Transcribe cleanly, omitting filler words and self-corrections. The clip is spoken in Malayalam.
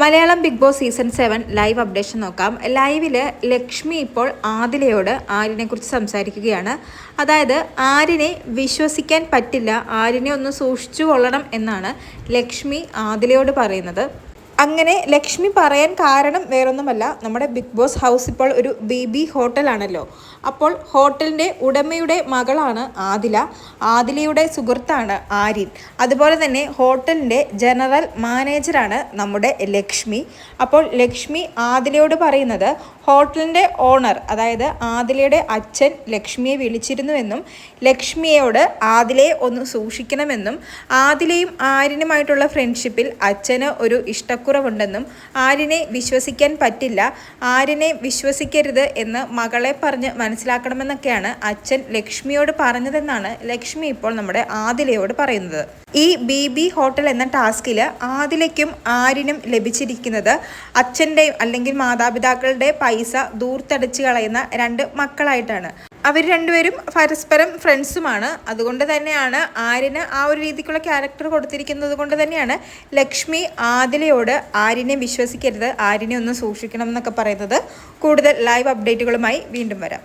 Malayalam Bigg Boss season 7 live updation നോക്കാം. ലൈവിൽ ലക്ഷ്മി ഇപ്പോൾ ആദിലയോട് ആര്യനെക്കുറിച്ച് സംസാരിക്കുകയാണ്. അതായത് ആര്യനെ വിശ്വസിക്കാൻ പറ്റില്ല, ആര്യനെ ഒന്ന് സൂക്ഷിച്ചു കൊള്ളണം എന്നാണ് ലക്ഷ്മി ആദിലയോട് പറയുന്നത്. അങ്ങനെ ലക്ഷ്മി പറയാൻ കാരണം വേറൊന്നുമല്ല, നമ്മുടെ ബിഗ് ബോസ് ഹൗസ് ഇപ്പോൾ ഒരു BB ഹോട്ടലാണല്ലോ. അപ്പോൾ ഹോട്ടലിൻ്റെ ഉടമയുടെ മകളാണ് ആദില, ആദിലയുടെ സുഹൃത്താണ് ആര്യൻ. അതുപോലെ തന്നെ ഹോട്ടലിൻ്റെ ജനറൽ മാനേജറാണ് നമ്മുടെ ലക്ഷ്മി. അപ്പോൾ ലക്ഷ്മി ആദിലയോട് പറയുന്നത് ഹോട്ടലിൻ്റെ ഓണർ അതായത് ആദിലയുടെ അച്ഛൻ ലക്ഷ്മിയെ വിളിച്ചിരുന്നുവെന്നും ലക്ഷ്മിയോട് ആദിലയെ ഒന്ന് സൂക്ഷിക്കണമെന്നും ആദിലയും ആര്യനുമായിട്ടുള്ള ഫ്രണ്ട്ഷിപ്പിൽ അച്ഛന് ഒരു ഇഷ്ടക്കുറവുണ്ടെന്നും ആര്യനെ വിശ്വസിക്കാൻ പറ്റില്ല, ആര്യനെ വിശ്വസിക്കരുത് എന്ന് മകളെ പറഞ്ഞ് മനസ്സിലാക്കണമെന്നൊക്കെയാണ് അച്ഛൻ ലക്ഷ്മിയോട് പറഞ്ഞതെന്നാണ് ലക്ഷ്മി ഇപ്പോൾ നമ്മുടെ ആദിലയോട് പറയുന്നത്. ഈ BB ഹോട്ടൽ എന്ന ടാസ്കിൽ ആദിലയ്ക്കും ആര്യനും ലഭിച്ചിരിക്കുന്നത് അച്ഛൻ്റെ അല്ലെങ്കിൽ മാതാപിതാക്കളുടെ പൈസ ദൂർത്തടിച്ച് കളയുന്ന 2 മക്കളായിട്ടാണ്. അവർ രണ്ടുപേരും പരസ്പരം ഫ്രണ്ട്സുമാണ്. അതുകൊണ്ട് തന്നെയാണ് ആര്യന് ആ ഒരു രീതിക്കുള്ള ക്യാരക്ടർ കൊടുത്തിരിക്കുന്നത് കൊണ്ട് തന്നെയാണ് ലക്ഷ്മി ആദിലയോട് ആര്യനെ വിശ്വസിക്കരുത്, ആര്യനെ ഒന്ന് സൂക്ഷിക്കണം എന്നൊക്കെ പറയുന്നത്. കൂടുതൽ ലൈവ് അപ്ഡേറ്റുകളുമായി വീണ്ടും വരാം.